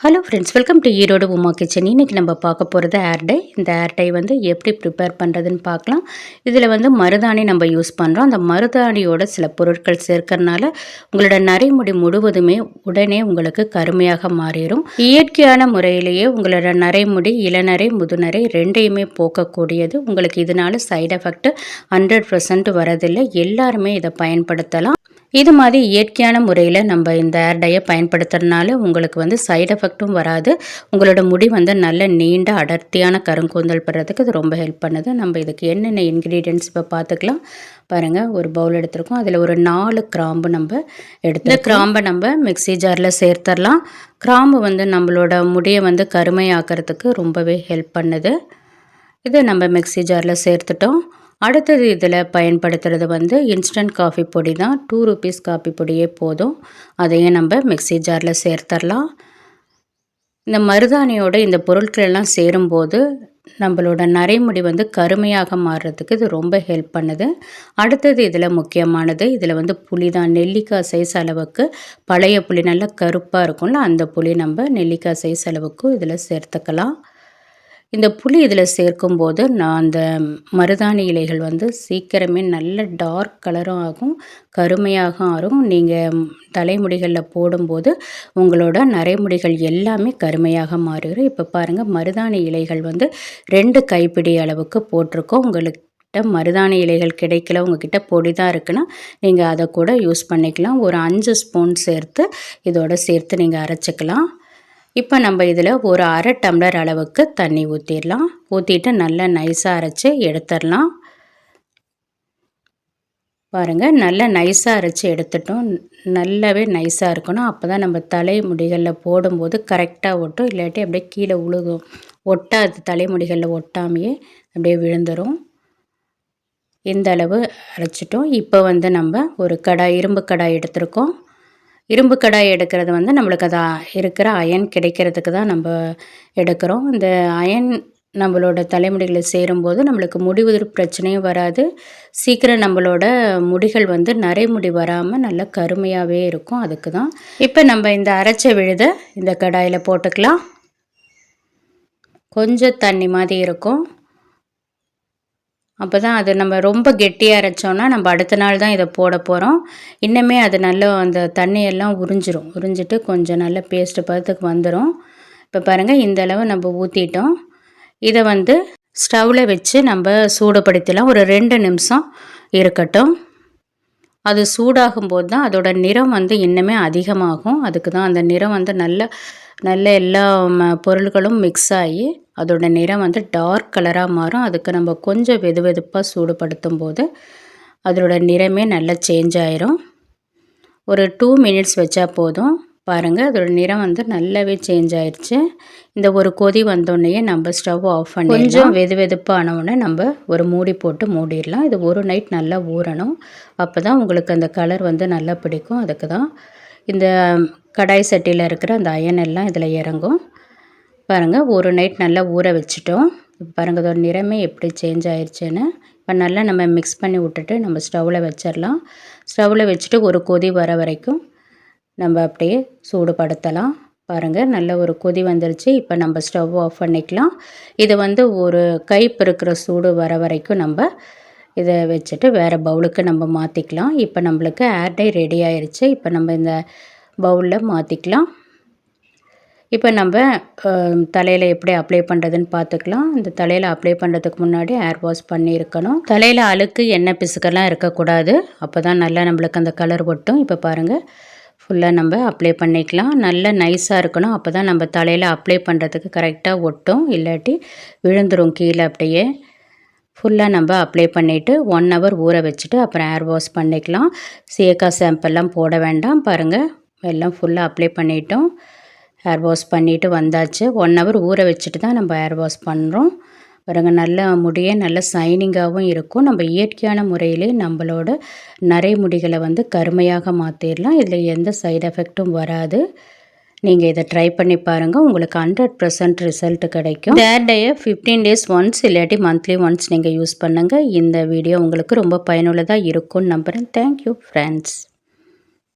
Hello friends, welcome to Erode Uma kitchen. இன்றைக்கி நம்ம பார்க்க போகிறது ஹேர் டை. இந்த ஹேர் டை வந்து எப்படி ப்ரிப்பேர் பண்ணுறதுன்னு பார்க்கலாம். இதில் வந்து மருதாணி நம்ம யூஸ் பண்ணுறோம். அந்த மருதாணியோட சில பொருட்கள் சேர்க்கறனால உங்களோட நரைமுடி முழுவதுமே உடனே உங்களுக்கு கருமையாக மாறிடும். இயற்கையான முறையிலேயே உங்களோட நரைமுடி, இளநரை, முதுநரை ரெண்டையுமே போக்கக்கூடியது. உங்களுக்கு இதனால் சைடு எஃபெக்ட் 100% வரதில்லை. எல்லாருமே இதை பயன்படுத்தலாம். இது மாதிரி இயற்கையான முறையில் நம்ம இந்த ஹேர் டையை பயன்படுத்துறதுனால உங்களுக்கு வந்து சைடு எஃபெக்ட்டும் வராது. உங்களோட முடி வந்து நல்ல நீண்ட அடர்த்தியான கருங்கூந்தல் பெறதுக்கு இது ரொம்ப ஹெல்ப் பண்ணுது. நம்ம இதுக்கு என்னென்ன இன்க்ரீடியன்ட்ஸ் இப்போ பார்த்துக்கலாம். பாருங்கள், ஒரு பவுல் எடுத்துருக்கோம். அதில் ஒரு 4 கிராம்பு நம்ம இந்த கிராம்பை நம்ம மிக்ஸி ஜாரில் சேர்த்துடலாம். கிராம்பு வந்து நம்மளோட முடியை வந்து கருமையாக்கிறதுக்கு ரொம்பவே ஹெல்ப் பண்ணுது. இதை நம்ம மிக்ஸி ஜாரில் சேர்த்துட்டோம். அடுத்தது இதில் பயன்படுத்துகிறது வந்து இன்ஸ்டன்ட் காஃபி பொடி தான். 2 rupees காஃபி பொடியே போதும். அதையும் நம்ம மிக்ஸி ஜாரில் சேர்த்துடலாம். இந்த மருதாணியோட இந்த பொருட்கள் எல்லாம் சேரும்போது நம்மளோட நரைமுடி வந்து கருமையாக மாறுறதுக்கு இது ரொம்ப ஹெல்ப் பண்ணுது. அடுத்தது இதில் முக்கியமானது, இதில் வந்து புளி தான். நெல்லிக்காய் சைஸ் அளவுக்கு பழைய புளி, நல்லா கருப்பாக இருக்கும்ல, அந்த புளி நம்ம நெல்லிக்காய் சைஸ் அளவுக்கு இதில் சேர்த்துக்கலாம். இந்த புளி இதில் சேர்க்கும்போது அந்த மருதாணி இலைகள் வந்து சீக்கிரமே நல்ல டார்க் கலரும் ஆகும், கருமையாக ஆகும். நீங்கள் தலைமுடிகளில் போடும்போது உங்களோட நரைமுடிகள் எல்லாமே கருமையாக மாறிடும். இப்போ பாருங்கள், மருதாணி இலைகள் வந்து 2 கைப்பிடி அளவுக்கு போட்டிருக்கோம். உங்களுக்கு மருதாணி இலைகள் கிடைக்கல, உங்ககிட்ட பொடி தான் இருக்குன்னா நீங்கள் அதை கூட யூஸ் பண்ணிக்கலாம். ஒரு 5 ஸ்பூன் சேர்த்து இதோட சேர்த்து நீங்கள் அரைச்சிக்கலாம். இப்போ நம்ம இதில் ஒரு 1/2 டம்ளர் அளவுக்கு தண்ணி ஊற்றிடலாம். ஊற்றிட்டு நல்லா நைஸாக அரைச்சி எடுத்துடலாம். பாருங்கள், நல்லா நைஸாக அரைச்சி எடுத்துட்டோம். நல்லாவே நைஸாக இருக்கணும். அப்போ தான் நம்ம தலைமுடிகளில் போடும்போது கரெக்டாக ஒட்டும். இல்லாட்டி அப்படியே கீழே உழுகும், ஒட்டாது. தலைமுடிகளில் ஒட்டாமையே அப்படியே விழுந்துடும். இந்த அளவு அரைச்சிட்டோம். இப்போ வந்து நம்ம ஒரு கடாய், இரும்பு கடாய் எடுத்துருக்கோம். இரும்பு கடாய் எடுக்கிறது வந்து நம்மளுக்கு அது இருக்கிற அயன் கிடைக்கிறதுக்கு தான் நம்ம எடுக்கிறோம். இந்த அயன் நம்மளோட தலைமுடிகளில் சேரும்போது நம்மளுக்கு முடி உதிர் பிரச்சனையும் வராது. சீக்கிரம் நம்மளோட முடிகள் வந்து நரைமுடி வராமல் நல்லா கருமையாகவே இருக்கும். அதுக்கு தான் இப்போ நம்ம இந்த அரைச்ச விழுதை இந்த கடாயில் போட்டுக்கலாம். கொஞ்சம் தண்ணி மாதிரி இருக்கும். அப்போ தான் அது நம்ம ரொம்ப கெட்டியாக அரைச்சோன்னா நம்ம அடுத்த நாள் தான் இதை போட போகிறோம். இன்னுமே அது நல்லா அந்த தண்ணியெல்லாம் உறிஞ்சிட்டு கொஞ்சம் நல்ல பேஸ்ட்டு பதத்துக்கு வந்துடும். இப்போ பாருங்கள், இந்த அளவு நம்ம ஊற்றிட்டோம். இதை வந்து ஸ்டவ்வில் வச்சு நம்ம சூடுபடுத்தலாம். ஒரு 2 நிமிஷம் இருக்கட்டும். அது சூடாகும்போது தான் அதோட நிறம் வந்து இன்னுமே அதிகமாகும். அதுக்கு தான் அந்த நிறம் வந்து நல்ல எல்லா பொருள்களும் மிக்ஸ் ஆகி அதோட நிறம் வந்து டார்க் கலராக மாறும். அதுக்கு நம்ம கொஞ்சம் வெதுவெதுப்பாக சூடுபடுத்தும் போது அதோட நிறமே நல்லா சேஞ்ச் ஆயிரும். ஒரு 2 மினிட்ஸ் வச்சா போதும். பாருங்கள், அதோட நிறம் வந்து நல்லாவே சேஞ்ச் ஆயிடுச்சு. இந்த ஒரு கொதி வந்தோடனே நம்ம ஸ்டவ் ஆஃப் பண்ணி கொஞ்சம் வெதுவெதுப்பானவுடனே நம்ம ஒரு மூடி போட்டு மூடிடலாம். இது ஒரு நைட் நல்லா ஊறணும். அப்போ தான் உங்களுக்கு அந்த கலர் வந்து நல்லா பிடிக்கும். அதுக்கு தான் இந்த கடாய் சட்டியில் இருக்கிற அந்த அயன் எல்லாம் இதில் இறங்கும். பாருங்கள், ஒரு நைட் நல்லா ஊற வச்சுட்டோம். பாருங்கள், அதோட நிறமே எப்படி சேஞ்ச் ஆயிடுச்சுன்னு. இப்போ நல்லா நம்ம மிக்ஸ் பண்ணி விட்டுட்டு நம்ம ஸ்டவ்வில் வச்சிடலாம். ஸ்டவ்வில் வச்சுட்டு ஒரு கொதி வர வரைக்கும் நம்ம அப்படியே சூடுபடுத்தலாம். பாருங்கள், நல்ல ஒரு கொதி வந்துருச்சு. இப்போ நம்ம ஸ்டவ் ஆஃப் பண்ணிக்கலாம். இது வந்து ஒரு கைப்பு இருக்கிற சூடு வர வரைக்கும் நம்ம இதை வச்சுட்டு வேறு பவுலுக்கு நம்ம மாற்றிக்கலாம். இப்போ நம்மளுக்கு ஹேர் டை ரெடி ஆயிடுச்சு. இப்போ நம்ம இந்த பவுலில் மாற்றிக்கலாம். இப்போ நம்ம தலையில் எப்படி அப்ளை பண்ணுறதுன்னு பார்த்துக்கலாம். இந்த தலையில் அப்ளை பண்ணுறதுக்கு முன்னாடி ஹேர் வாஷ் பண்ணியிருக்கணும். தலையில் அழுக்கு, எண்ணெய் பிசுக்கெல்லாம் இருக்கக்கூடாது. அப்போ தான் நல்லா நம்மளுக்கு அந்த கலர் ஒட்டும். இப்போ பாருங்கள், ஃபுல்லாக நம்ம அப்ளை பண்ணிக்கலாம். நல்லா நைஸாக இருக்கணும். அப்போ தான் நம்ம தலையில் அப்ளை பண்ணுறதுக்கு கரெக்டாக ஒட்டும். இல்லாட்டி விழுந்துடும் கீழே. அப்படியே ஃபுல்லாக நம்ம அப்ளை பண்ணிவிட்டு 1 hour ஊற வச்சுட்டு அப்புறம் ஹேர் வாஷ் பண்ணிக்கலாம். சீயக்கா ஷாம்பெல்லாம் போட வேண்டாம். பாருங்கள், எல்லாம் ஃபுல்லாக அப்ளை பண்ணிட்டோம். ஹேர் வாஷ் பண்ணிவிட்டு வந்தாச்சு. 1 hour ஊற வச்சுட்டு தான் நம்ம ஹேர் வாஷ் பண்ணுறோம். பாருங்கள், நல்ல முடியே நல்ல ஷைனிங்காகவும் இருக்கும். நம்ம இயற்கையான முறையிலே நம்மளோட நரைமுடிகளை வந்து கருமையாக மாற்றிடலாம். இதில் எந்த சைடு எஃபெக்ட்டும் வராது. நீங்கள் இதை ட்ரை பண்ணி பாருங்கள். உங்களுக்கு 100% ரிசல்ட் கிடைக்கும். ஹேர் டையை 15 days ஒன்ஸ் இல்லாட்டி மந்த்லி ஒன்ஸ் நீங்கள் யூஸ் பண்ணுங்கள். இந்த வீடியோ உங்களுக்கு ரொம்ப பயனுள்ளதாக இருக்கும்னு நம்புகிறேன். Thank you friends.